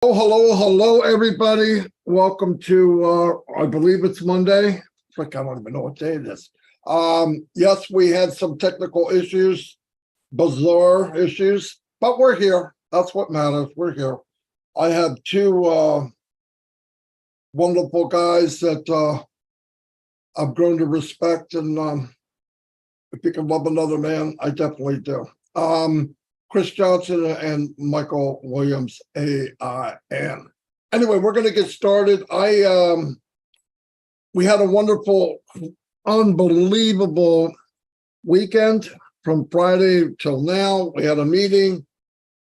Oh, hello, everybody. Welcome to, I believe it's Monday. It's like, I don't even know what day it is. Yes, we had some technical issues, bizarre issues, but we're here. That's what matters. We're here. I have two wonderful guys that I've grown to respect, and if you can love another man, I definitely do. Chris Johnson and Michael Williams, AIN. Anyway, we're going to get started. We had a wonderful, unbelievable weekend from Friday till now. We had a meeting.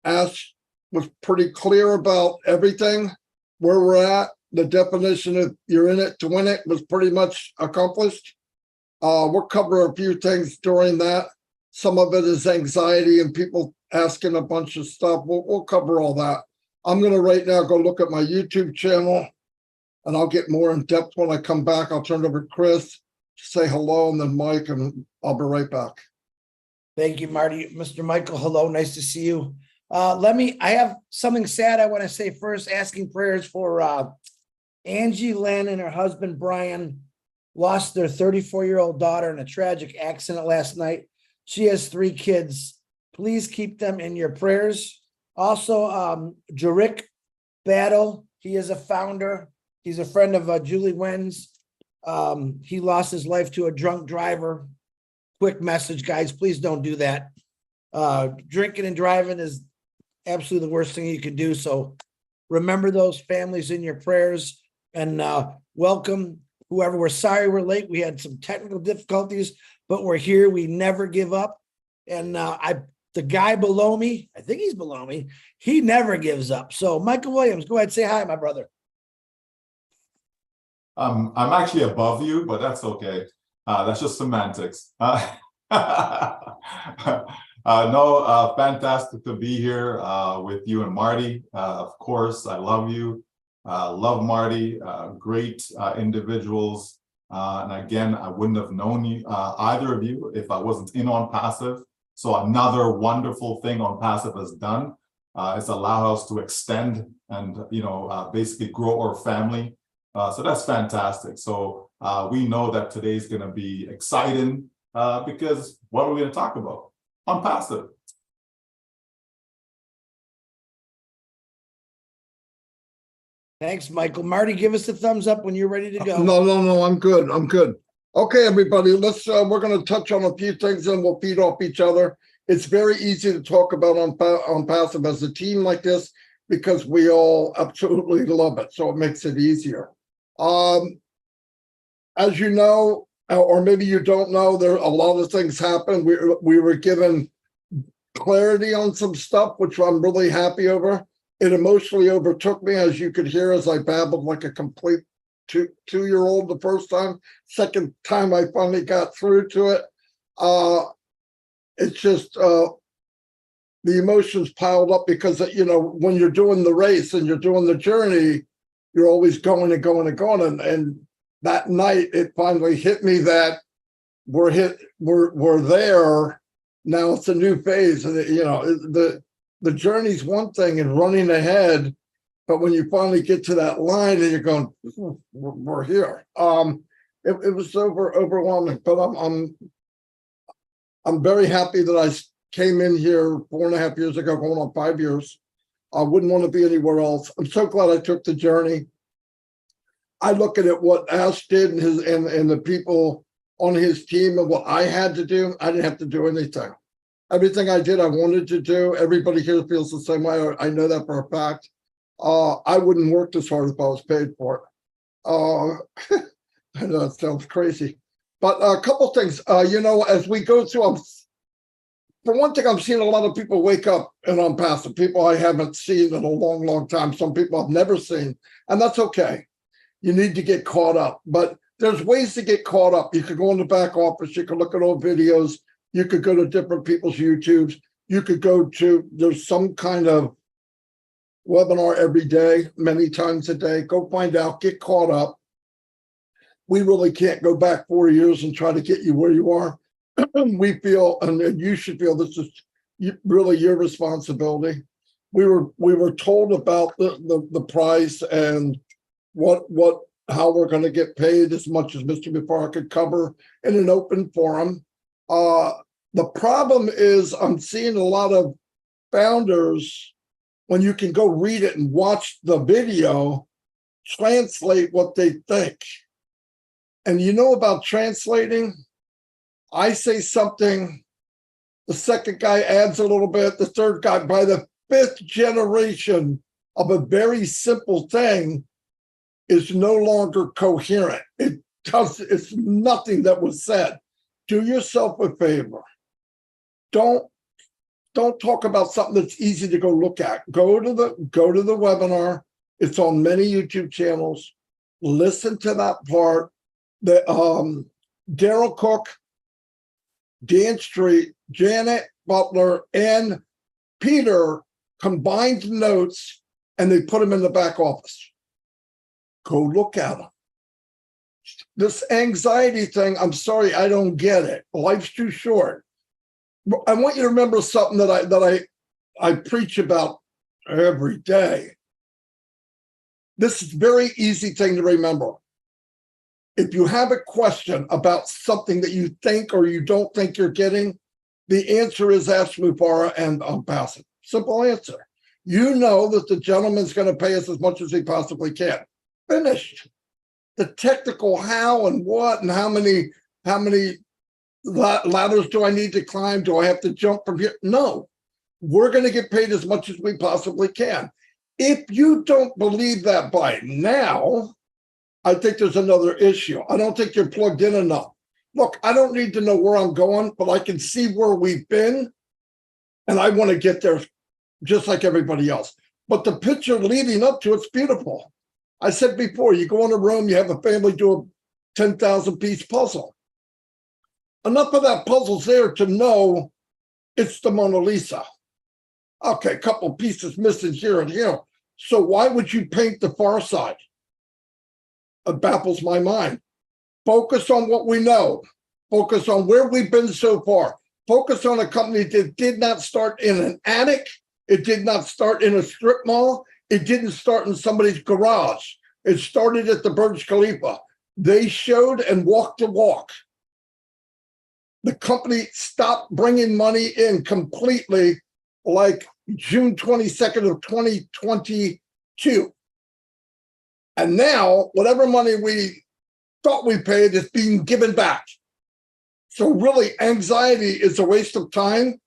Ash was pretty clear about everything, where we're at. The definition of you're in it to win it was pretty much accomplished. We'll cover a few things during that. Some of it is anxiety and people asking a bunch of stuff. We'll cover all that. I'm going to right now go look at my YouTube channel, and I'll get more in depth when I come back. I'll turn it over to Chris, say hello, and then Mike, and I'll be right back. Thank you, Marty. Mr. Michael, hello. Nice to see you. I have something sad I want to say first, asking prayers for Angie Lynn and her husband, Brian, lost their 34-year-old daughter in a tragic accident last night. She has 3 kids. Please keep them in your prayers. Also, Jerick Battle, he is a founder. He's a friend of Julie Wynn's. He lost his life to a drunk driver. Quick message, guys, please don't do that. Drinking and driving is absolutely the worst thing you could do. So remember those families in your prayers, and welcome whoever. We're sorry we're late. We had some technical difficulties, but we're here. We never give up. And the guy below me, I think he's below me, he never gives up. So Michael Williams, go ahead, say hi, my brother. I'm actually above you, but that's okay. That's just semantics. Fantastic to be here with you and Marty. Of course, I love you. Love Marty. Great individuals. And again, I wouldn't have known you, either of you, if I wasn't in on Passive. So another wonderful thing on Passive has done is allow us to extend and basically grow our family. So that's fantastic. So we know that today's going to be exciting because what are we going to talk about on Passive? Thanks, Michael. Marty, give us a thumbs up when you're ready to go. No, I'm good. Okay, everybody, we're going to touch on a few things and we'll feed off each other. It's very easy to talk about on Passive as a team like this because we all absolutely love it. So it makes it easier. As you know, or maybe you don't know, there a lot of things happen. We were given clarity on some stuff, which I'm really happy over. It emotionally overtook me, as you could hear, as I babbled like a complete two-year-old the first time. Second time I finally got through to it. It's just the emotions piled up because, when you're doing the race and you're doing the journey, you're always going and going and going. And that night, it finally hit me that we're there. Now it's a new phase. And, the journey's one thing and running ahead. But when you finally get to that line and you're going, we're here. It was overwhelming, but I'm very happy that I came in here 4.5 years ago, going on 5 years. I wouldn't want to be anywhere else. I'm so glad I took the journey. I look at it, what Ash did and the people on his team and what I had to do. I didn't have to do anything. Everything I did, I wanted to do. Everybody here feels the same way. I know that for a fact. I wouldn't work this hard if I was paid for it. I know it sounds crazy, but a couple things, as we go through, for one thing, I'm seeing a lot of people wake up and on Passive, people I haven't seen in a long, long time. Some people I've never seen, and that's okay. You need to get caught up, but there's ways to get caught up. You could go in the back office, you could look at old videos, you could go to different people's YouTubes, you could there's some kind of webinar every day, many times a day. Go find out, get caught up. We really can't go back 4 years and try to get you where you are. We feel, and you should feel, this is really your responsibility. we were told about the price and how we're going to get paid as much as Mr. Mufareh could cover in an open forum. The problem is I'm seeing a lot of founders, when you can go read it and watch the video, translate what they think. And you know about translating? I say something, the second guy adds a little bit, the third guy, by the fifth generation of a very simple thing is no longer coherent. It's nothing that was said. Do yourself a favor. Don't talk about something that's easy to go look at. Go to the webinar. It's on many YouTube channels. Listen to that part. The Daryl Cook, Dan Street, Janet Butler, and Peter combined notes, and they put them in the back office. Go look at them. This anxiety thing, I'm sorry, I don't get it. Life's too short. I want you to remember something that I preach about every day. This is a very easy thing to remember. If you have a question about something that you think or you don't think you're getting, the answer is ask Mufareh and I'll pass it. Simple answer. You know that the gentleman's going to pay us as much as he possibly can. Finished. The technical how and what and how many ladders do I need to climb? Do I have to jump from here? No, we're going to get paid as much as we possibly can. If you don't believe that by now, I think there's another issue. I don't think you're plugged in enough. Look, I don't need to know where I'm going, but I can see where we've been, and I want to get there just like everybody else. But the picture leading up to it's beautiful. I said before, you go in a room, you have a family do a 10,000 piece puzzle. Enough of that puzzle's there to know it's the Mona Lisa. Okay, a couple pieces missing here and here. So why would you paint the far side? It baffles my mind. Focus on what we know. Focus on where we've been so far. Focus on a company that did not start in an attic. It did not start in a strip mall. It didn't start in somebody's garage. It started at the Burj Khalifa. They showed and walked the walk. The company stopped bringing money in completely like June 22nd of 2022. And now, whatever money we thought we paid is being given back. So really, anxiety is a waste of time.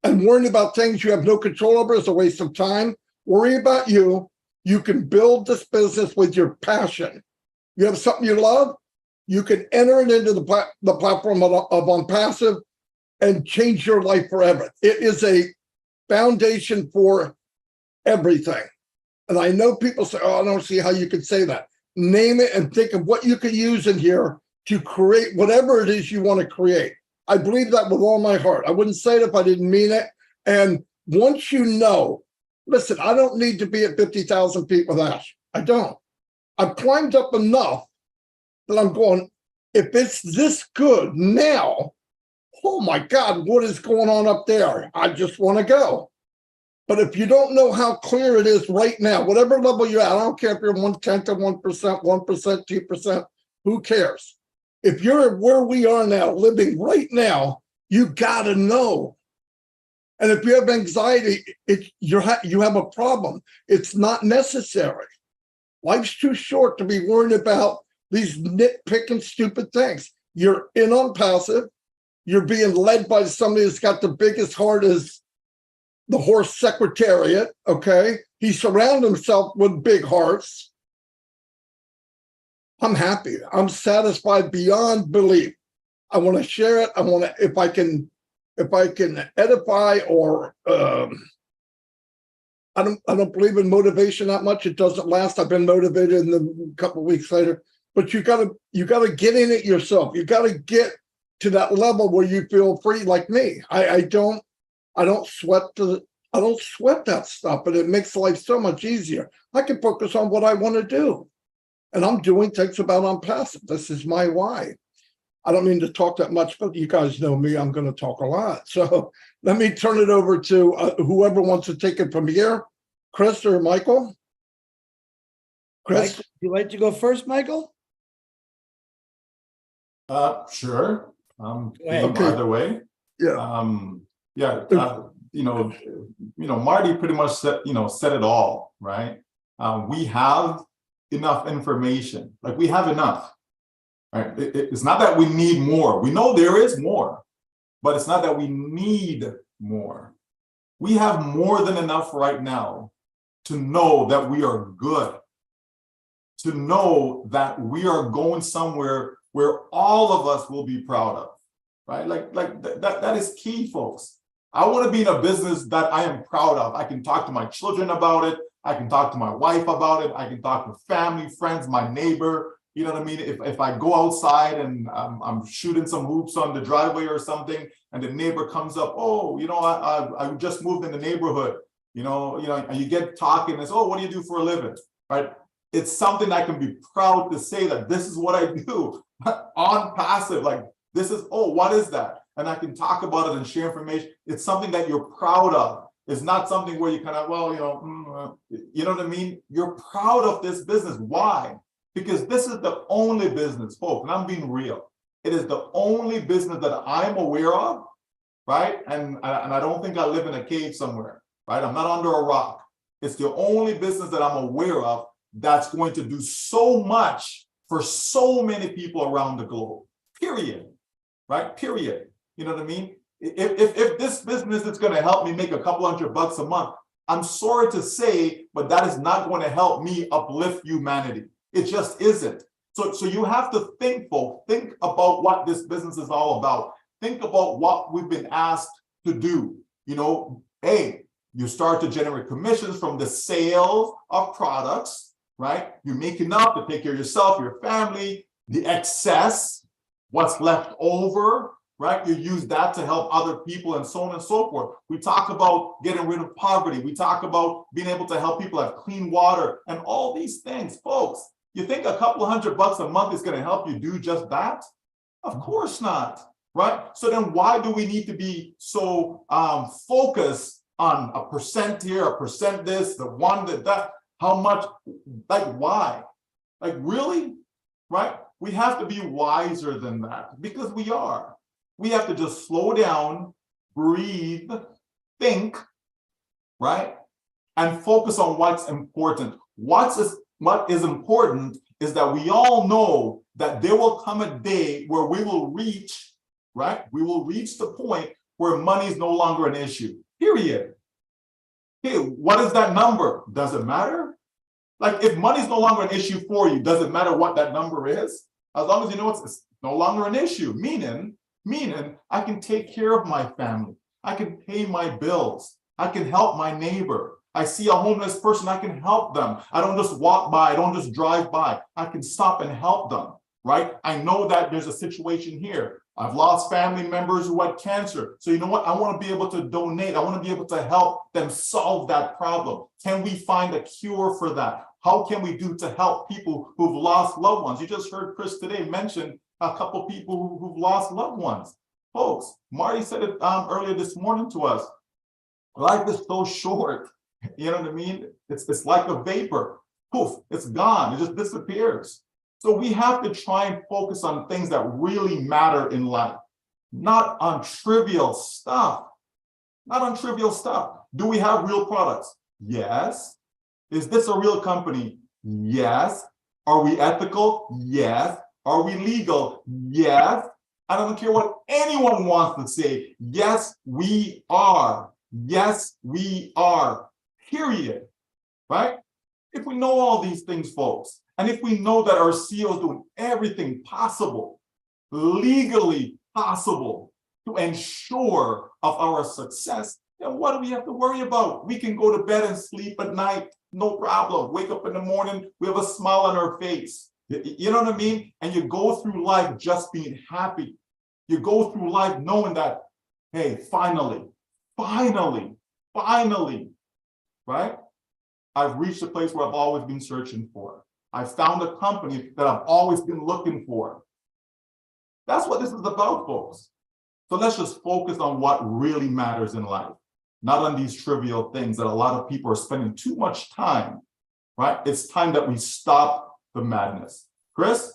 And worrying about things you have no control over is a waste of time. Worry about you. You can build this business with your passion. You have something you love, you can enter it into the platform of OnPassive and change your life forever. It is a foundation for everything. And I know people say, oh, I don't see how you could say that. Name it and think of what you could use in here to create whatever it is you want to create. I believe that with all my heart. I wouldn't say it if I didn't mean it. And once you know, listen, I don't need to be at 50,000 feet with Ash. I don't. I've climbed up enough that I'm going, if it's this good now, oh my God, what is going on up there? I just want to go. But if you don't know how clear it is right now, whatever level you're at, I don't care if you're 1/10 of 1%, 1%, 2%, who cares? If you're where we are now, living right now, you got to know. And if you have anxiety, you have a problem. It's not necessary. Life's too short to be worried about these nitpicking stupid things. You're in OnPassive. You're being led by somebody that's got the biggest heart as the horse secretariat, okay? He surrounded himself with big hearts. I'm happy. I'm satisfied beyond belief. I want to share it. I want to, if I can edify or I don't believe in motivation that much. It doesn't last. I've been motivated and then a couple of weeks later. But you gotta get in it yourself. You gotta get to that level where you feel free, like me. I don't sweat that stuff, but it makes life so much easier. I can focus on what I want to do. And I'm doing things about OnPassive. This is my why. I don't mean to talk that much, but you guys know me, I'm going to talk a lot. So let me turn it over to whoever wants to take it from here, Chris or Michael. Chris? Would you like to go first, Michael? Sure. Go ahead. Okay. Either way. Yeah. Marty pretty much said it all, right? We have enough information, like we have enough, right? It's not that we need more. We know there is more, but it's not that we need more. We have more than enough right now to know that we are good, to know that we are going somewhere where all of us will be proud of, right? That is key, folks. I want to be in a business that I am proud of. I can talk to my children about it. I can talk to my wife about it. I can talk to family, friends, my neighbor. You know what I mean? If I go outside and I'm shooting some hoops on the driveway or something, and the neighbor comes up, oh, I just moved in the neighborhood, and you get talking and say, oh, what do you do for a living, right? It's something I can be proud to say that this is what I do on passive, like this is, oh, what is that? And I can talk about it and share information. It's something that you're proud of. It's not something where you kind of, you know what I mean? You're proud of this business. Why? Because this is the only business, folks, and I'm being real. It is the only business that I'm aware of, right? And I don't think I live in a cave somewhere, right? I'm not under a rock. It's the only business that I'm aware of that's going to do so much for so many people around the globe, period, right? Period. You know what I mean? If this business is going to help me make a couple $100 a month, I'm sorry to say, but that is not going to help me uplift humanity. It just isn't. So you have to think, folks, think about what this business is all about. Think about what we've been asked to do. Hey, you start to generate commissions from the sale of products, right? You make enough to take care of yourself, your family, the excess, what's left over, right? You use that to help other people and so on and so forth. We talk about getting rid of poverty. We talk about being able to help people have clean water and all these things, folks. You think a couple $100 a month is going to help you do just that? Of course not, right? So then why do we need to be so focused on a percent here, a percent this, the one that, how much, like why? Like really, right? We have to be wiser than that because we are. We have to just slow down, breathe, think, right? And focus on what's important. What is important is that we all know that there will come a day where we will reach, right? We will reach the point where money is no longer an issue, period. Hey, what is that number? Does it matter? Like if money is no longer an issue for you, does it matter what that number is? As long as you know it's no longer an issue, meaning I can take care of my family. I can pay my bills. I can help my neighbor. I see a homeless person, I can help them. I don't just walk by, I don't just drive by. I can stop and help them, right? I know that there's a situation here. I've lost family members who had cancer. So you know what? I want to be able to donate. I want to be able to help them solve that problem. Can we find a cure for that? How can we do to help people who've lost loved ones? You just heard Chris today mention a couple people who've lost loved ones. Folks, Marty said it earlier this morning to us. Life is so short. You know what I mean? It's like a vapor. Poof, it's gone. It just disappears. So we have to try and focus on things that really matter in life, not on trivial stuff. Not on trivial stuff. Do we have real products? Yes. Is this a real company? Yes. Are we ethical? Yes. Are we legal? Yes. I don't care what anyone wants to say. Yes, we are. Yes, we are. Period. Right? If we know all these things, folks, and if we know that our CEO is doing everything possible, legally possible, to ensure of our success, then what do we have to worry about? We can go to bed and sleep at night, no problem. Wake up in the morning, we have a smile on our face. You know what I mean? And you go through life just being happy. You go through life knowing that, hey, finally, right? I've reached a place where I've always been searching for. I found a company that I've always been looking for. That's what this is about, folks. So let's just focus on what really matters in life, not on these trivial things that a lot of people are spending too much time, right? It's time that we stop the madness. Chris?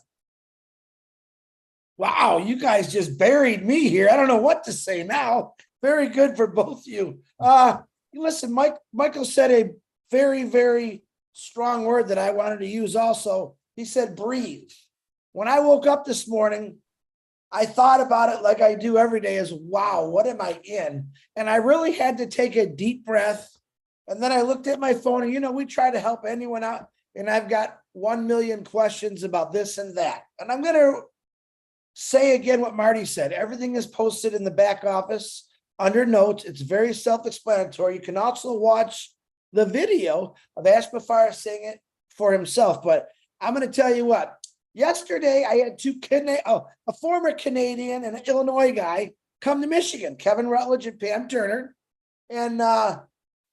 Wow, you guys just buried me here. I don't know what to say now. Very good for both of you. Listen, Michael said a very, very strong word that I wanted to use also. He said, breathe. When I woke up this morning, I thought about it like I do every day is, wow, what am I in? And I really had to take a deep breath. And then I looked at my phone and, we try to help anyone out. And I've got 1 million questions about this and that. And I'm going to say again what Marty said. Everything is posted in the back office under notes. It's very self-explanatory. You can also watch the video of Ash Mufareh saying it for himself. But I'm going to tell you what. Yesterday, I had a former Canadian and an Illinois guy come to Michigan, Kevin Rutledge and Pam Turner. And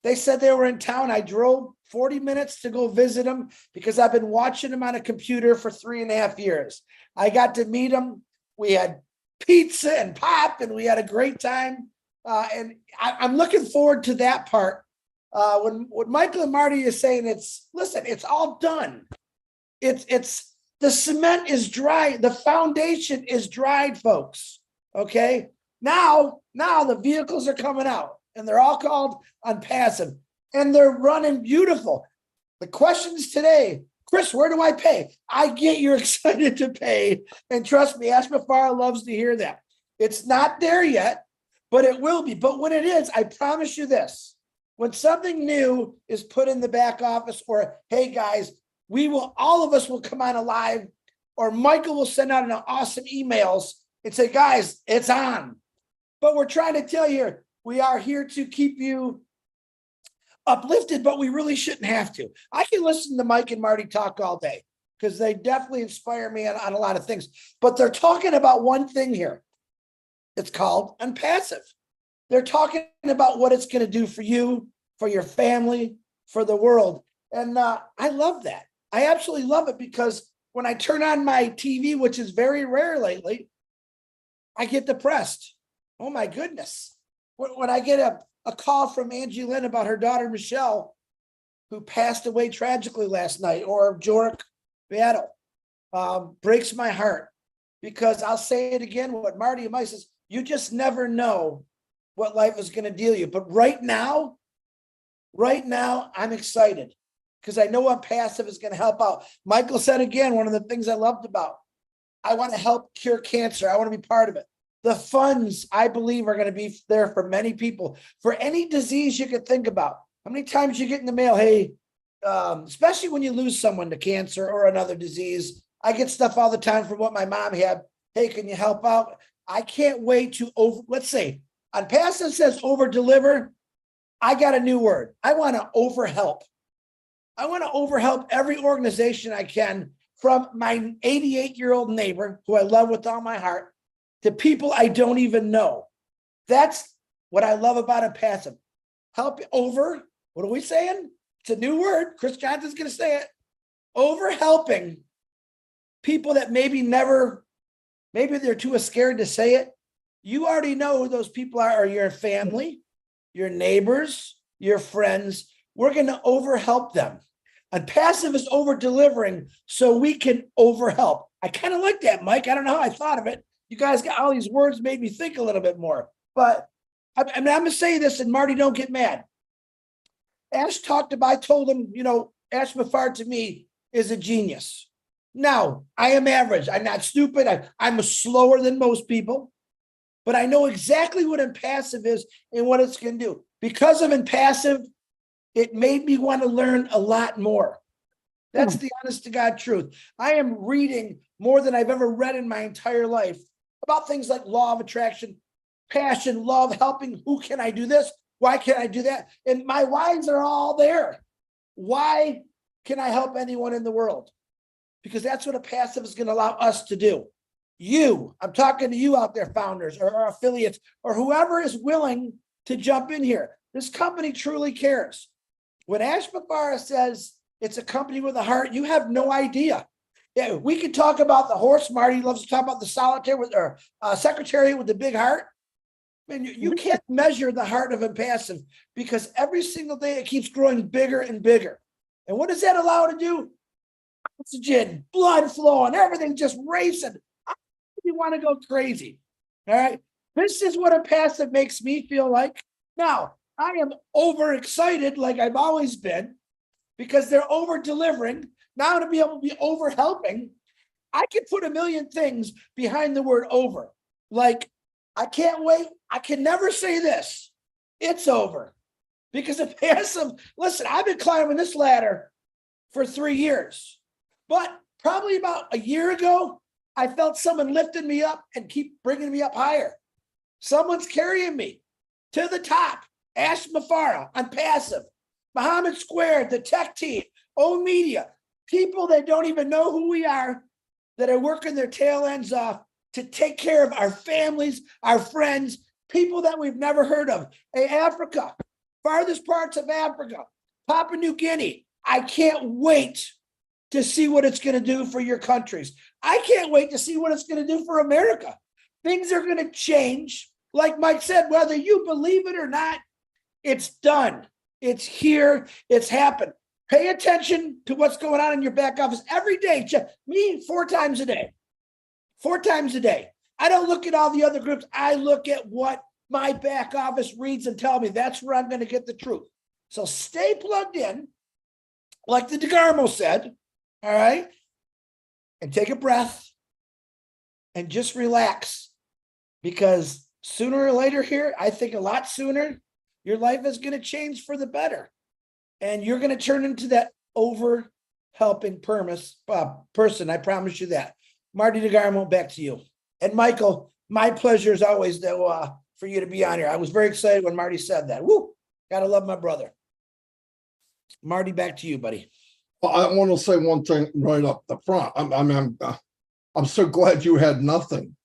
they said they were in town. I drove 40 minutes to go visit them because I've been watching them on a computer for 3.5 years. I got to meet them. We had pizza and pop, and we had a great time. And I'm looking forward to that part. When Michael and Marty is saying it's all done. It's the cement is dry. The foundation is dried, folks. Okay. Now the vehicles are coming out and they're all called unpassive and they're running beautiful. The questions today, Chris, where do I pay? I get you're excited to pay. And trust me, Ash Mufareh loves to hear that. It's not there yet, but it will be. But when it is, I promise you this, when something new is put in the back office or, hey guys, all of us will come on alive, or Michael will send out an awesome emails and say, guys, it's on. But we're trying to tell you, we are here to keep you uplifted, but we really shouldn't have to. I can listen to Mike and Marty talk all day because they definitely inspire me on a lot of things. But they're talking about one thing here. It's called unpassive. They're talking about what it's going to do for you, for your family, for the world. And I love that. I absolutely love it because when I turn on my TV, which is very rare lately, I get depressed. Oh my goodness. When I get a call from Angie Lynn about her daughter, Michelle, who passed away tragically last night, or Jork Battle, breaks my heart because I'll say it again, what Marty and Mike says, you just never know what life is going to deal you. But right now, I'm excited. Because I know Unpassive is going to help out. Michael said again, one of the things I loved about, I want to help cure cancer. I want to be part of it. The funds, I believe, are going to be there for many people. For any disease you could think about. How many times you get in the mail, hey, especially when you lose someone to cancer or another disease. I get stuff all the time from what my mom had. Hey, can you help out? I can't wait to let's say, Unpassive says over-deliver. I got a new word. I want to over-help. I want to overhelp every organization I can, from my 88-year-old neighbor, who I love with all my heart, to people I don't even know. That's what I love about Unpassive. Help over, what are we saying? It's a new word. Chris Johnson's going to say it. Over helping people that maybe they're too scared to say it. You already know who those people are your family, your neighbors, your friends. We're going to overhelp them. Unpassive is over delivering so we can overhelp. I kind of like that, Mike. I don't know how I thought of it. You guys got all these words, made me think a little bit more. But I'm going to say this, and Marty, don't get mad. Ash I told him, Ash Mufareh to me is a genius. Now, I am average. I'm not stupid. I'm slower than most people. But I know exactly what Unpassive is and what it's going to do. Because of Unpassive, it made me want to learn a lot more. That's the honest to God truth. I am reading more than I've ever read in my entire life about things like law of attraction, passion, love, helping. Who can I do this? Why can't I do that? And my whys are all there. Why can I help anyone in the world? Because that's what Unpassive is going to allow us to do. I'm talking to you out there, founders or affiliates or whoever is willing to jump in here. This company truly cares. When Ash Mufareh says it's a company with a heart, you have no idea. Yeah, we could talk about the horse. Marty loves to talk about the solitaire with or secretary with the big heart. Man, you can't measure the heart of impassive because every single day it keeps growing bigger and bigger. And what does that allow it to do? Oxygen, blood flowing, everything just racing. You want to go crazy. All right. This is what impassive makes me feel like. Now, I am overexcited like I've always been because they're over delivering. Now to be able to be over helping, I can put a million things behind the word over. Like, I can't wait. I can never say this. It's over. Because if passive, listen, I've been climbing this ladder for 3 years, but probably about a year ago, I felt someone lifting me up and keep bringing me up higher. Someone's carrying me to the top. Ash Mufareh on passive, Muhammad Squared, the tech team, O Media, people that don't even know who we are, that are working their tail ends off to take care of our families, our friends, people that we've never heard of. Hey, Africa, farthest parts of Africa, Papua New Guinea. I can't wait to see what it's going to do for your countries. I can't wait to see what it's going to do for America. Things are going to change. Like Mike said, whether you believe it or not, it's done. It's here. It's happened. Pay attention to what's going on in your back office every day. Me, 4 times a day. 4 times a day. I don't look at all the other groups. I look at what my back office reads and tell me that's where I'm going to get the truth. So stay plugged in, like the DeGarmo said, all right? And take a breath and just relax, because sooner or later here, I think a lot sooner, your life is going to change for the better. And you're going to turn into that over helping person. I promise you that. Marty DeGarmo, back to you. And Michael, my pleasure as always for you to be on here. I was very excited when Marty said that. Woo! Gotta love my brother. Marty, back to you, buddy. Well, I want to say one thing right up the front. I'm so glad you had nothing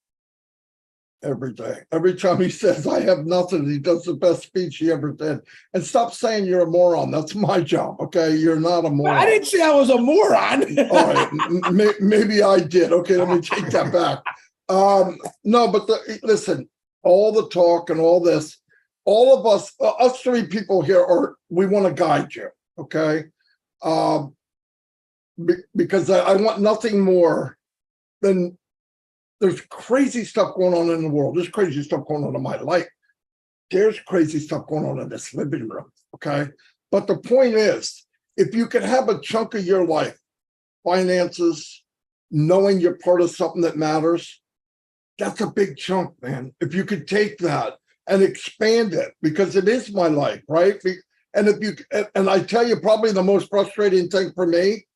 every day. Every time he says I have nothing, he does the best speech he ever did. And stop saying you're a moron. That's my job. Okay, you're not a moron. I didn't say I was a moron. All right, maybe I did. Okay, let me take that back. No, but listen, all the talk and all this, all of us 3 people here we want to guide you. Okay, because I want nothing more than. There's crazy stuff going on in the world. There's crazy stuff going on in my life. There's crazy stuff going on in this living room, okay? But the point is, if you can have a chunk of your life, finances, knowing you're part of something that matters, that's a big chunk, man. If you could take that and expand it, because it is my life, right? And and I tell you, probably the most frustrating thing for me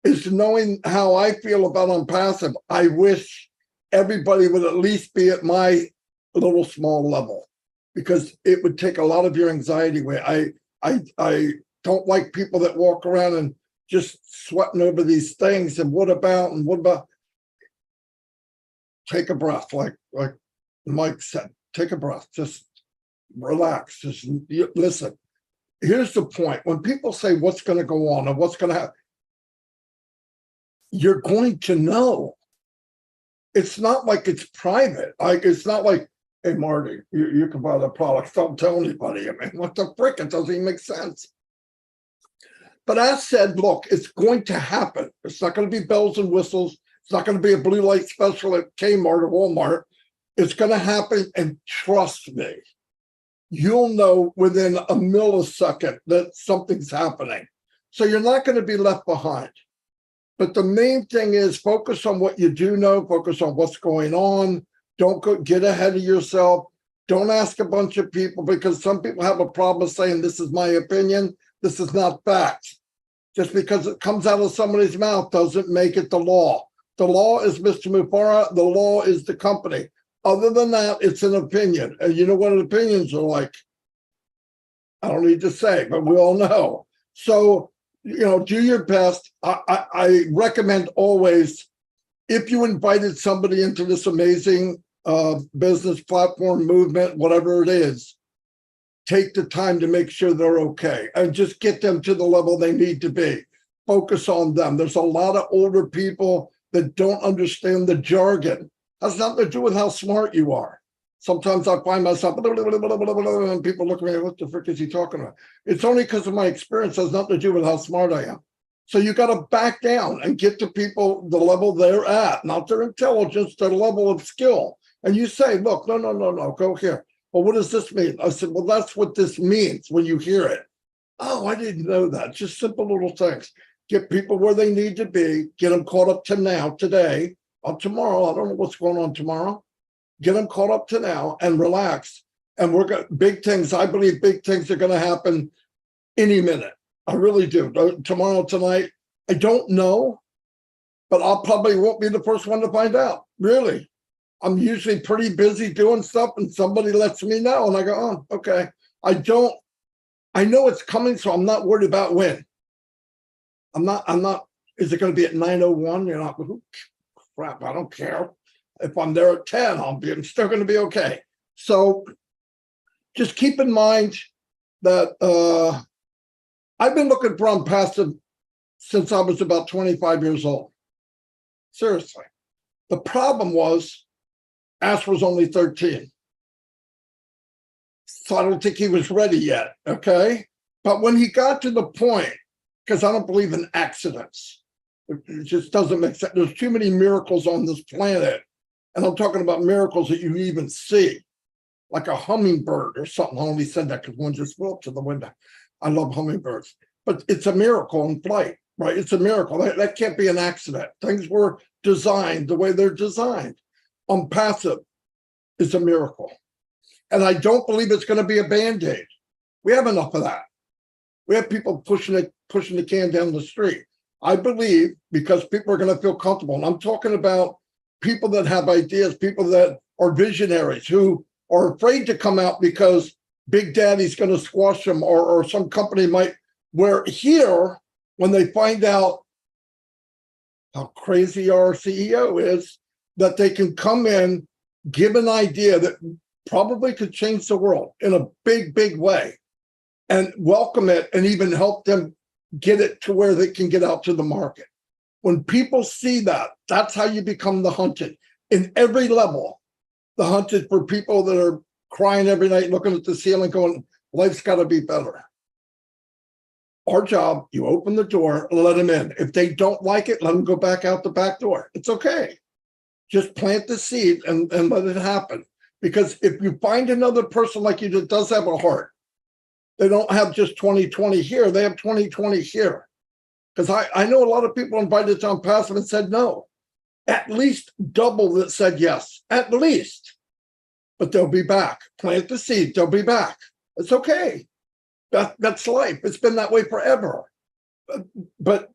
is knowing how I feel about impassive. I wish everybody would at least be at my little small level, because it would take a lot of your anxiety away. I don't like people that walk around and just sweating over these things and what about take a breath, like Mike said, take a breath, just relax, just listen. Here's the point. When people say what's going to go on and what's going to happen, you're going to know. It's not like it's private. Like, it's not like, hey, Marty, you can buy the products. Don't tell anybody. I mean, what the frick? It doesn't even make sense. But as said, look, it's going to happen. It's not going to be bells and whistles. It's not going to be a blue light special at Kmart or Walmart. It's going to happen. And trust me, you'll know within a millisecond that something's happening. So you're not going to be left behind. But the main thing is focus on what you do know, focus on what's going on. Don't get ahead of yourself. Don't ask a bunch of people, because some people have a problem saying, this is my opinion. This is not fact. Just because it comes out of somebody's mouth doesn't make it the law. The law is Mr. Mufareh. The law is the company. Other than that, it's an opinion. And you know what opinions are like? I don't need to say, but we all know. So, do your best. I recommend always, if you invited somebody into this amazing business platform movement, whatever it is, take the time to make sure they're okay and just get them to the level they need to be. focus on them. There's a lot of older people that don't understand the jargon. Has nothing to do with how smart you are. Sometimes I find myself, and people look at me, what the frick is he talking about? It's only because of my experience. It has nothing to do with how smart I am. So you got to back down and get to people the level they're at, not their intelligence, their level of skill. And you say, look, no, go here. Well, what does this mean? I said, well, that's what this means when you hear it. Oh, I didn't know that. Just simple little things. Get people where they need to be, get them caught up to now, today, or tomorrow. I don't know what's going on tomorrow. Get them caught up to now and relax. And we're going big things. I believe big things are going to happen any minute. I really do. Tomorrow, tonight, I don't know, but I'll probably won't be the first one to find out. Really. I'm usually pretty busy doing stuff and somebody lets me know and I go, oh, okay. I know it's coming, so I'm not worried about when. I'm not, is it going to be at 9:01? You're not, crap, I don't care. If I'm there at 10, I'm still going to be okay. So just keep in mind that I've been looking for passive since I was about 25 years old. Seriously. The problem was Ash was only 13. So I don't think he was ready yet, okay? But when he got to the point, because I don't believe in accidents, it just doesn't make sense. There's too many miracles on this planet. And I'm talking about miracles that you even see, like a hummingbird or something. I only said that because one just flew up to the window. I love hummingbirds, but it's a miracle in flight, right? It's a miracle. That can't be an accident. Things were designed the way they're designed. Passive is a miracle. And I don't believe it's going to be a Band-Aid. We have enough of that. We have people pushing the can down the street. I believe because people are going to feel comfortable. And I'm talking about people that have ideas, people that are visionaries who are afraid to come out because Big Daddy's going to squash them or some company might, where here, when they find out how crazy our CEO is, that they can come in, give an idea that probably could change the world in a big, big way and welcome it and even help them get it to where they can get out to the market. When people see that, that's how you become the hunted. In every level, the hunted for people that are crying every night, looking at the ceiling going, life's got to be better. Our job, you open the door, let them in. If they don't like it, let them go back out the back door. It's okay. Just plant the seed and let it happen. Because if you find another person like you that does have a heart, they don't have just 20/20 here, they have 20/20 here. Because I know a lot of people invited to Passive and said no. At least double that said yes, at least. But they'll be back. Plant the seed, they'll be back. It's okay. That's life. It's been that way forever. But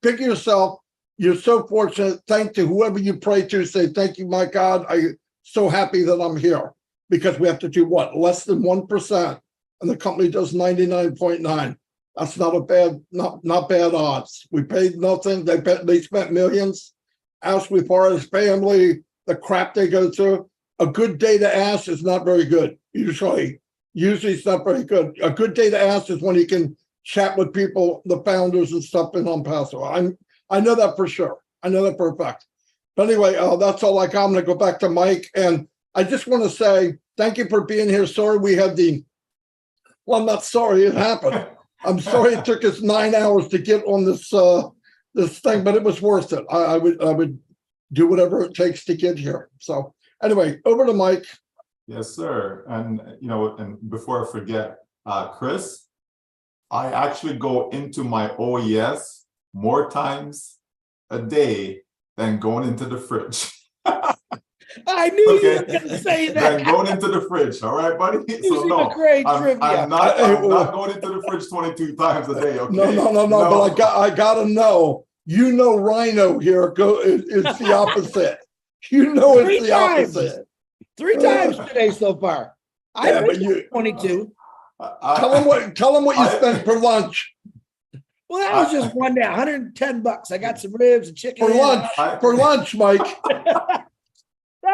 think of yourself, you're so fortunate. Thank to whoever you pray to, say, thank you, my God. I'm so happy that I'm here. Because we have to do what? Less than 1%. And the company does 99.9. That's not a bad, not bad odds. We paid nothing. They spent millions. Ask Mufareh's family, the crap they go through. A good day to ask is not very good. Usually it's not very good. A good day to ask is when you can chat with people, the founders and stuff in Passive. I know that for sure. I know that for a fact. But anyway, that's all I got. I'm going to go back to Mike. And I just want to say thank you for being here. Sorry we had well, I'm not sorry it happened. I'm sorry it took us 9 hours to get on this thing, but it was worth it. I would do whatever it takes to get here. So anyway, over to Mike. Yes, sir. And and before I forget, Chris, I actually go into my OES more times a day than going into the fridge. I knew you were going to say that. Than going into the fridge, all right, buddy? So no, I'm not going into the fridge 22 times a day, okay? No. But I gotta know. Rhino here is the opposite. It's the opposite. 3 times today so far. Yeah, but 22. Tell them what you spent for lunch. Well, that was just one day, $110. I got some ribs and chicken. For lunch, Mike.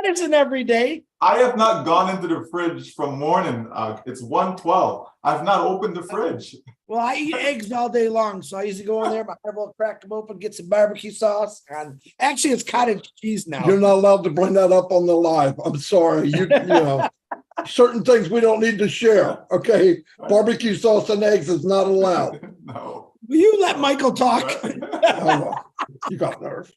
That isn't every day. I have not gone into the fridge from morning. It's 1:12. I've not opened the fridge. Well, I eat eggs all day long, so I usually go in there, my will crack them open, get some barbecue sauce, and actually it's cottage cheese now. You're not allowed to bring that up on the live. I'm sorry. You know, certain things we don't need to share. Okay. Barbecue sauce and eggs is not allowed. No. Will you let Michael talk? Oh, you got nerve.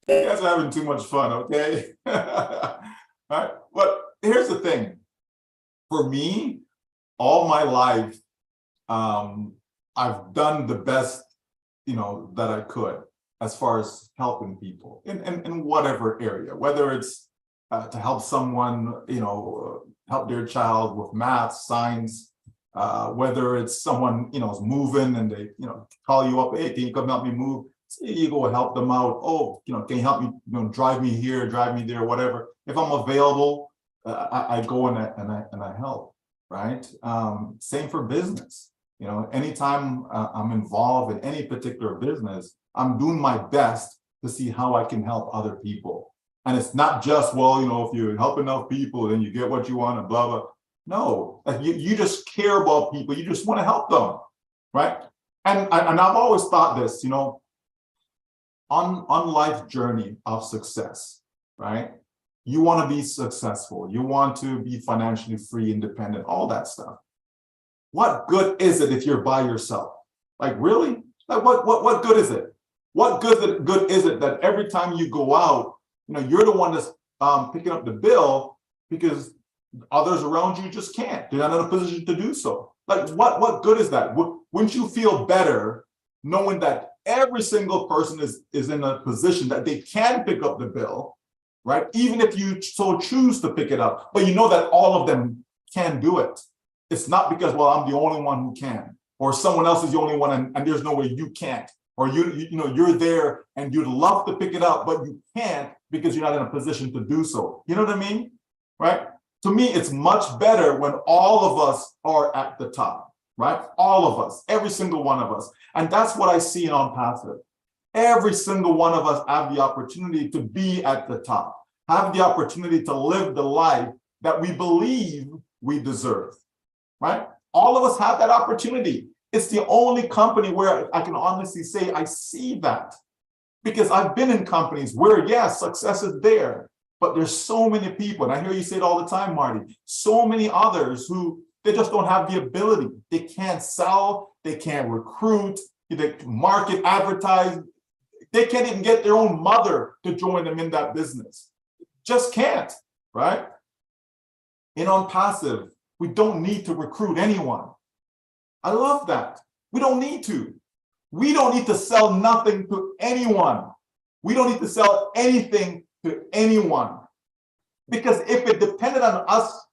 You guys are having too much fun, okay? All right. But here's the thing. For me, all my life, I've done the best, that I could as far as helping people in whatever area, whether it's to help someone, help their child with math, science, whether it's someone, is moving and they, call you up, hey, can you come help me move? So you go help them out. Oh, can you help me, drive me here, drive me there, whatever. If I'm available, I go and I help, right? Same for business. Anytime I'm involved in any particular business, I'm doing my best to see how I can help other people. And it's not just, well, if you help enough people, then you get what you want and blah, blah. No, you just care about people. You just want to help them, right? And I've always thought this, on life's journey of success, right? You want to be successful. You want to be financially free, independent, all that stuff. What good is it if you're by yourself? Like, really? Like, what good is it? What good is it that every time you go out, you're the one that's picking up the bill because others around you just can't. They're not in a position to do so. Like, what good is that? Wouldn't you feel better knowing that every single person is in a position that they can pick up the bill, right? Even if you so choose to pick it up, but you know that all of them can do it. It's not because, well, I'm the only one who can, or someone else is the only one and there's no way you can't, or you're there and you'd love to pick it up, but you can't because you're not in a position to do so. You know what I mean? Right? To me, it's much better when all of us are at the top, right? All of us, every single one of us. And that's what I see in On Passive. Every single one of us have the opportunity to be at the top, have the opportunity to live the life that we believe we deserve, right? All of us have that opportunity. It's the only company where I can honestly say I see that, because I've been in companies where, yes, success is there, but there's so many people, and I hear you say it all the time, Marty, so many others who they just don't have the ability. They can't sell, they can't recruit, they market, advertise. They can't even get their own mother to join them in that business. Just can't, right? In On Passive, we don't need to recruit anyone. I love that. We don't need to. We don't need to sell nothing to anyone. We don't need to sell anything to anyone. Because if it depended on us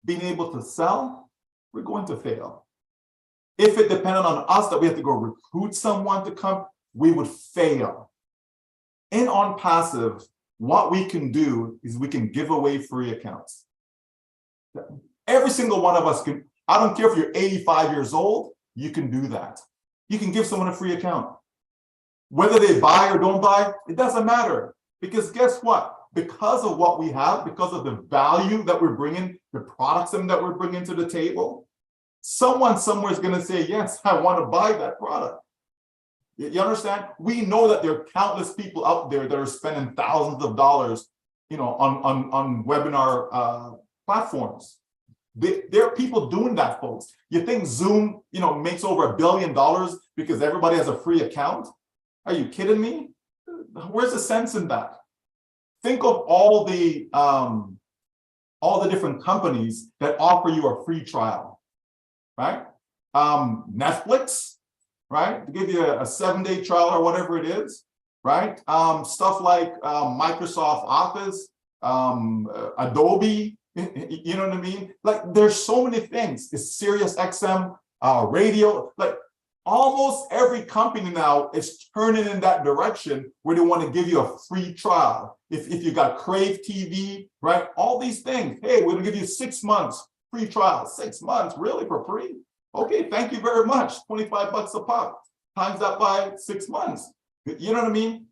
being able to sell, we're going to fail. If it depended on us that we have to go recruit someone to come, we would fail. In On Passive, what we can do is we can give away free accounts. Every single one of us can. I don't care if you're 85 years old, you can do that. You can give someone a free account. Whether they buy or don't buy, it doesn't matter. Because guess what? Because of what we have, because of the value that we're bringing, the products that we're bringing to the table, someone somewhere is going to say, yes, I want to buy that product. You understand? We know that there are countless people out there that are spending thousands of dollars, on webinar platforms. There are people doing that, folks. You think Zoom, makes over $1 billion because everybody has a free account? Are you kidding me? Where's the sense in that? Think of all the different companies that offer you a free trial, right? Netflix, right? To give you a 7-day trial or whatever it is, right? Stuff like Microsoft Office, Adobe, you know what I mean? Like, there's so many things. It's Sirius XM, radio, like almost every company now is turning in that direction where they want to give you a free trial. If you got Crave TV, right? All these things. Hey, we're gonna give you 6 months free trial. 6 months, really, for free? Okay, thank you very much. $25 a pop. Times that by 6 months. You know what I mean?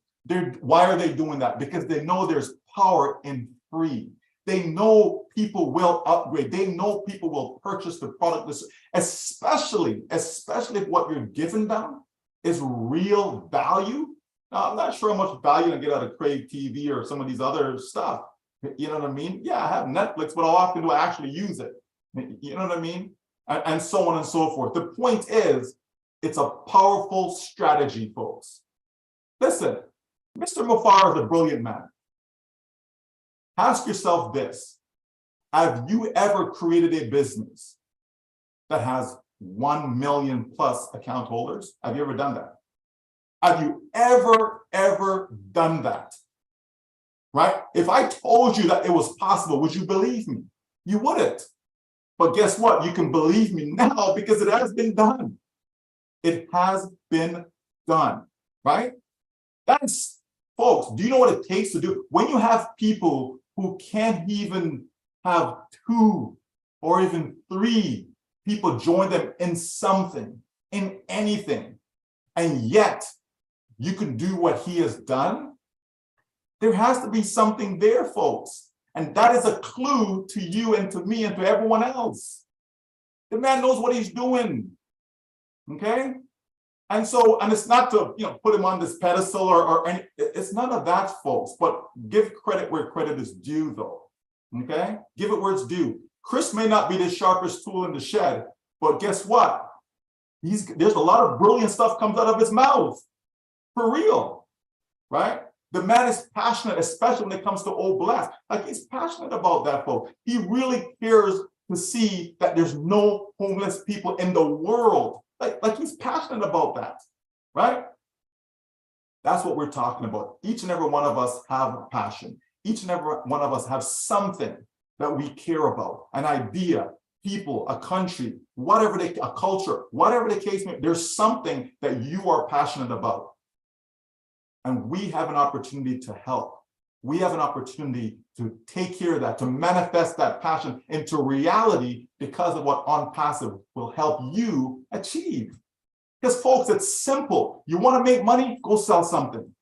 Why are they doing that? Because they know there's power in free. They know people will upgrade. They know people will purchase the product, especially if what you're giving them is real value. Now, I'm not sure how much value I get out of Crave TV or some of these other stuff. You know what I mean? Yeah, I have Netflix, but how often do I actually use it? You know what I mean? And so on and so forth. The point is, it's a powerful strategy, folks. Listen, Mr. Mufareh is a brilliant man. Ask yourself this: have you ever created a business that has 1 million plus account holders? Have you ever done that? Have you ever done that? Right? If I told you that it was possible, would you believe me? You wouldn't. But guess what? You can believe me now because it has been done. It has been done, right? That's, folks, do you know what it takes to do? When you have people who can't even have 2 or even 3 people join them in something, in anything, and yet you can do what he has done, there has to be something there, folks. And that is a clue to you and to me and to everyone else. The man knows what he's doing, okay? And so, and it's not to, put him on this pedestal or any, it's none of that, folks, but give credit where credit is due, though, okay? Give it where it's due. Chris may not be the sharpest tool in the shed, but guess what? There's a lot of brilliant stuff comes out of his mouth, for real, right? The man is passionate, especially when it comes to Old Blast. Like, he's passionate about that, folks. He really cares to see that there's no homeless people in the world. Like he's passionate about that, right? That's what we're talking about. Each and every one of us have a passion. Each and every one of us have something that we care about, an idea, people, a country, a culture, whatever the case may be, there's something that you are passionate about. And we have an opportunity to help. We have an opportunity to take care of that, to manifest that passion into reality because of what On Passive will help you achieve. Because, folks, it's simple. You want to make money? Go sell something.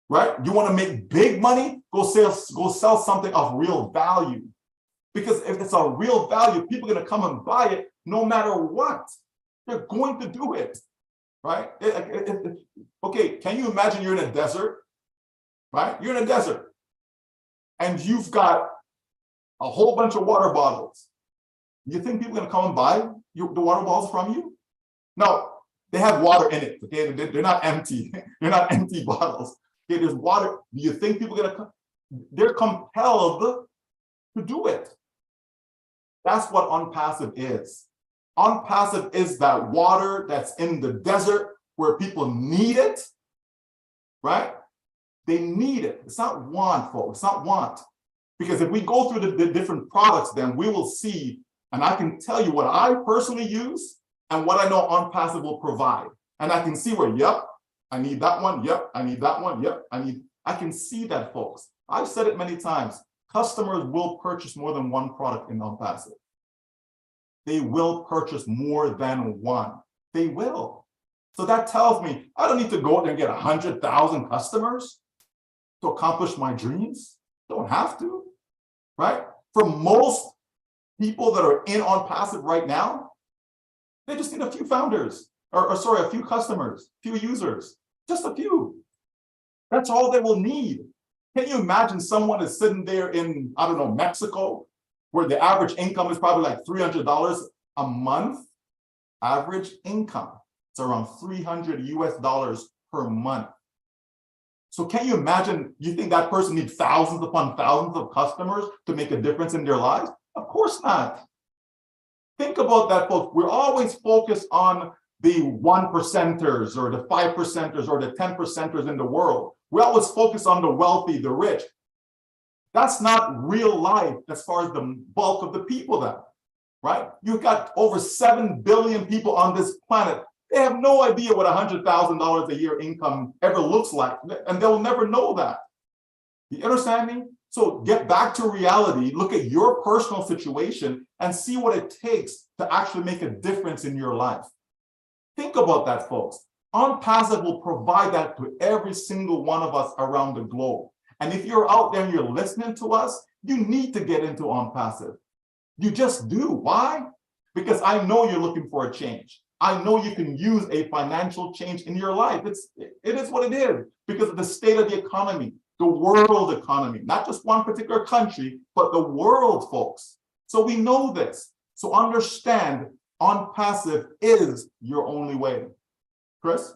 Right? You want to make big money? Go sell something of real value. Because if it's a real value, people are going to come and buy it no matter what. They're going to do it. Right? Okay, can you imagine you're in a desert? Right? You're in a desert and you've got a whole bunch of water bottles. You think people are going to come and buy the water bottles from you? No, they have water in it. Okay, they're not empty. They're not empty bottles. Okay, there's water. Do you think people are going to come? They're compelled to do it. That's what On Passive is. On Passive is that water that's in the desert where people need it, right? They need it. It's not want, folks. It's not want. Because if we go through the different products, then we will see, and I can tell you what I personally use and what I know On Passive will provide. And I can see where, yep, I need that one. Yep, I need that one. Yep, I can see that, folks. I've said it many times. Customers will purchase more than one product in On Passive. They will purchase more than one. They will. So that tells me I don't need to go out there and get 100,000 customers to accomplish my dreams. Don't have to, right? For most people that are in On Passive right now, they just need a few founders, or a few customers, few users, just a few. That's all they will need. Can you imagine someone is sitting there in, I don't know, Mexico, where the average income is probably like $300 a month? Average income. It's around $300 US per month. So can you imagine, you think that person needs thousands upon thousands of customers to make a difference in their lives? Of course not. Think about that, folks. We're always focused on the 1%ers or the 5%ers or the 10%ers in the world. We always focus on the wealthy, the rich. That's not real life as far as the bulk of the people then, right? You've got over 7 billion people on this planet. They have no idea what $100,000 a year income ever looks like, and they'll never know that. You understand me? So get back to reality, look at your personal situation and see what it takes to actually make a difference in your life. Think about that, folks. OnPassive will provide that to every single one of us around the globe. And if you're out there and you're listening to us, you need to get into OnPassive. You just do. Why? Because I know you're looking for a change. I know you can use a financial change in your life. It is what it is because of the state of the economy, the world economy, not just one particular country, but the world, folks. So we know this. So understand, OnPassive is your only way. Chris?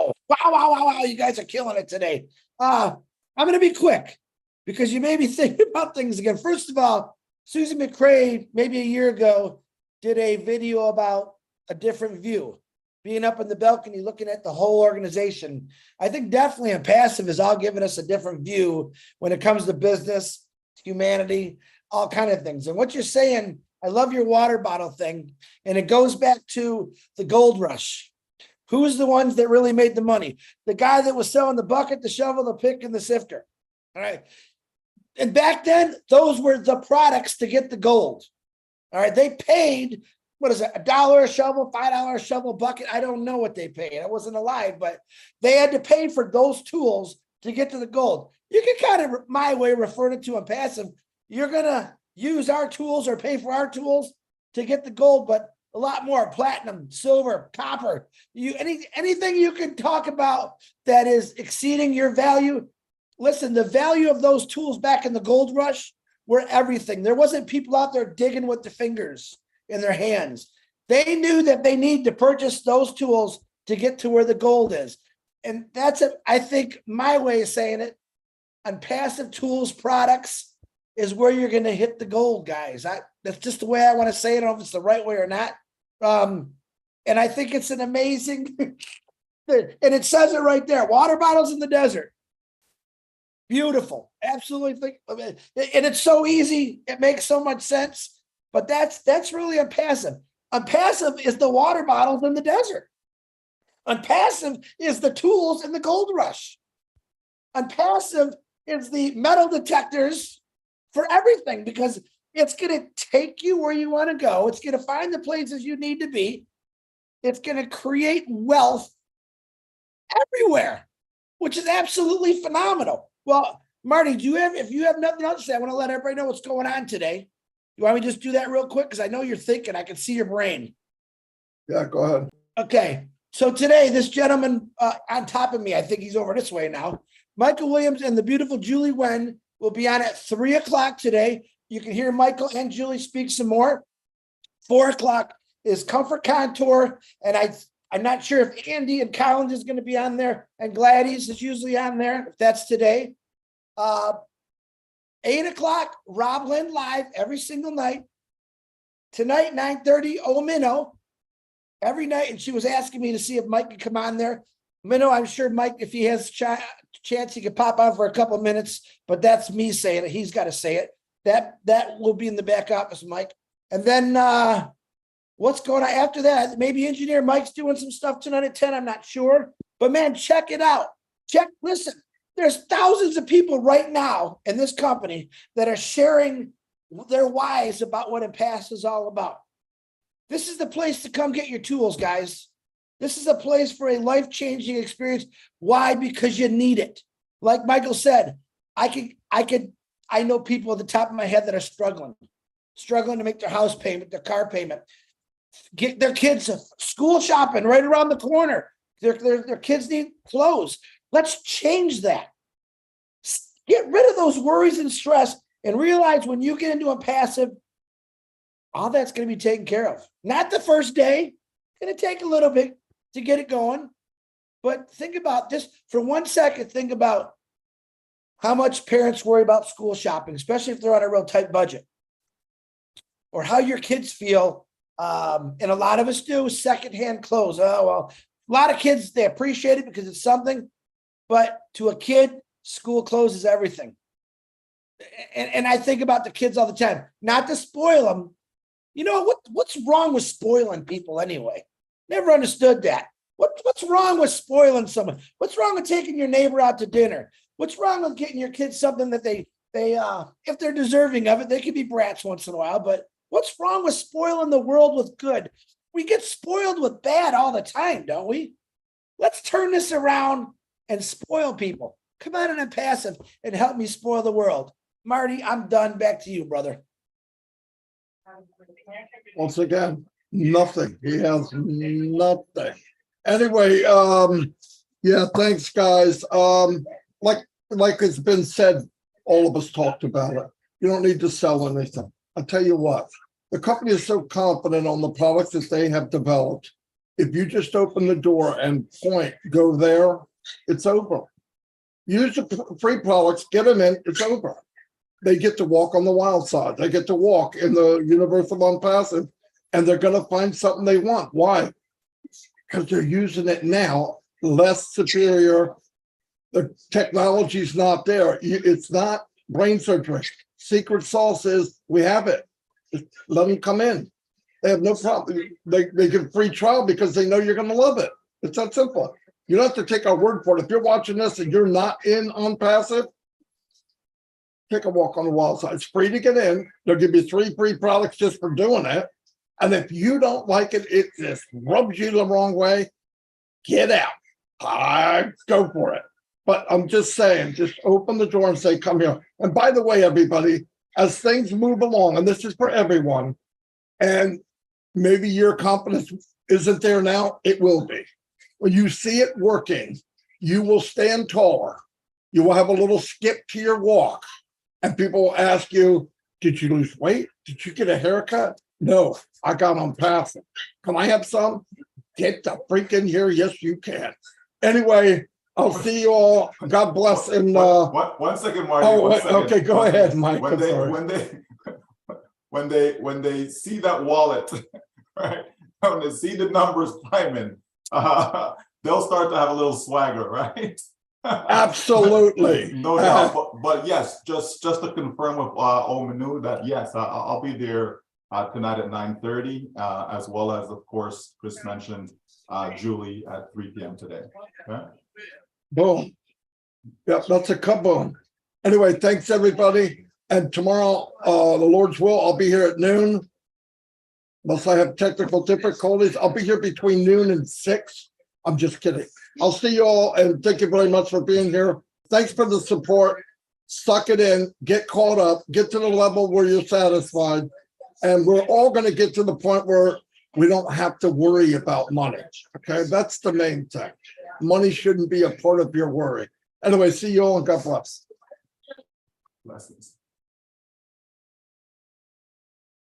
Oh, wow. You guys are killing it today. I'm going to be quick because you made me think about things again. First of all, Susan McCrae, maybe a year ago, did a video about a different view, being up in the balcony, looking at the whole organization. I think definitely OnPassive is all giving us a different view when it comes to business, humanity, all kind of things. And what you're saying, I love your water bottle thing. And it goes back to the gold rush. Who's the ones that really made the money? The guy that was selling the bucket, the shovel, the pick, and the sifter. All right. And back then, those were the products to get the gold. All right. They paid, what is it, $1 a shovel, $5 a shovel bucket? I don't know what they paid. I wasn't alive, but they had to pay for those tools to get to the gold. You can kind of, my way, refer it to OnPassive. You're going to use our tools or pay for our tools to get the gold, but a lot more platinum, silver, copper, anything you can talk about that is exceeding your value. Listen, the value of those tools back in the gold rush were everything. There wasn't people out there digging with the fingers in their hands. They knew that they need to purchase those tools to get to where the gold is. And that's, I think, my way of saying it. OnPassive tools products is where you're going to hit the gold, guys. That's just the way I want to say it. I don't know if it's the right way or not. And I think it's an amazing, and it says it right there, water bottles in the desert. Beautiful. Absolutely. And it's so easy. It makes so much sense, but that's really OnPassive. OnPassive is the water bottles in the desert. OnPassive is the tools in the gold rush. OnPassive is the metal detectors for everything, because it's going to take you where you want to go. It's going to find the places you need to be. It's going to create wealth everywhere, which is absolutely phenomenal. Well, Marty, if you have nothing else to say, I want to let everybody know what's going on today. You want me to just do that real quick? Because I know you're thinking. I can see your brain. Yeah, go ahead. Okay. So today, this gentleman on top of me, I think he's over this way now, Michael Williams and the beautiful Julie Wen will be on at 3:00 today. You can hear Michael and Julie speak some more. 4:00 is Comfort Contour. And I'm not sure if Andy and Collins is going to be on there, and Gladys is usually on there, if that's today. 8:00, Rob Lynn live every single night. Tonight, 9:30, Minnow. Every night, and she was asking me to see if Mike could come on there. Minnow, I'm sure Mike, if he has a chance, he could pop on for a couple of minutes, but that's me saying it. He's got to say it. That will be in the back office, Mike. And then what's going on after that? Maybe Engineer Mike's doing some stuff tonight at 10. I'm not sure. But man, check it out. Listen, there's thousands of people right now in this company that are sharing their whys about what OnPassive is all about. This is the place to come get your tools, guys. This is a place for a life-changing experience. Why? Because you need it. Like Michael said, I know people at the top of my head that are struggling to make their house payment, their car payment, get their kids school shopping right around the corner. Their kids need clothes. Let's change that. Get rid of those worries and stress and realize when you get into OnPassive, all that's going to be taken care of. Not the first day. It's going to take a little bit to get it going. But think about this for 1 second. Think about how much parents worry about school shopping, especially if they're on a real tight budget, or how your kids feel. And a lot of us do secondhand clothes. Oh, well, a lot of kids, they appreciate it because it's something, but to a kid, school clothes is everything. And I think about the kids all the time, not to spoil them. You know, what's wrong with spoiling people anyway? Never understood that. What's wrong with spoiling someone? What's wrong with taking your neighbor out to dinner? What's wrong with getting your kids something that they if they're deserving of it, they can be brats once in a while, but what's wrong with spoiling the world with good? We get spoiled with bad all the time, don't we? Let's turn this around and spoil people. Come on in and passive and help me spoil the world. Marty, I'm done. Back to you, brother. Once again, nothing. He has nothing. Anyway, yeah, thanks, guys. Like it's been said, all of us talked about it. You don't need to sell anything. I'll tell you what, the company is so confident on the products that they have developed. If you just open the door and point, go there, it's over. Use the free products, get them in, it's over. They get to walk on the wild side. They get to walk in the universe of unpassive, and they're going to find something they want. Why? Because they're using it now, less superior. The technology's not there. It's not brain surgery. Secret sauce is we have it. Just let them come in. They have no problem. They give free trial because they know you're going to love it. It's that simple. You don't have to take our word for it. If you're watching this and you're not in on passive, take a walk on the wild side. It's free to get in. They'll give you 3 free products just for doing it. And if you don't like it, it just rubs you the wrong way, get out. Go for it. But I'm just saying, just open the door and say, come here. And by the way, everybody, as things move along, and this is for everyone, and maybe your confidence isn't there now, it will be. When you see it working, you will stand taller. You will have a little skip to your walk. And people will ask you, did you lose weight? Did you get a haircut? No, I got on passive. Can I have some? Get the freak in here. Yes, you can. Anyway, I'll see you all. God bless. And one second, Marty. Oh, one second. Okay, go ahead, Mike. When they see that wallet, right? When they see the numbers climbing, they'll start to have a little swagger, right? Absolutely. No doubt. But yes, just to confirm with Omanu that yes, I'll be there tonight at 9:30, as well as, of course, Chris mentioned Julie at 3 p.m. today. Okay? Boom. Yep, that's a kaboom. Anyway, thanks everybody. And tomorrow, the Lord's will, I'll be here at noon. Unless I have technical difficulties, I'll be here between noon and 6. I'm just kidding. I'll see you all, and thank you very much for being here. Thanks for the support. Suck it in, get caught up, get to the level where you're satisfied. And we're all going to get to the point where we don't have to worry about money. Okay, that's the main thing. Money shouldn't be a part of your worry. Anyway, see you all and God bless. Blessings.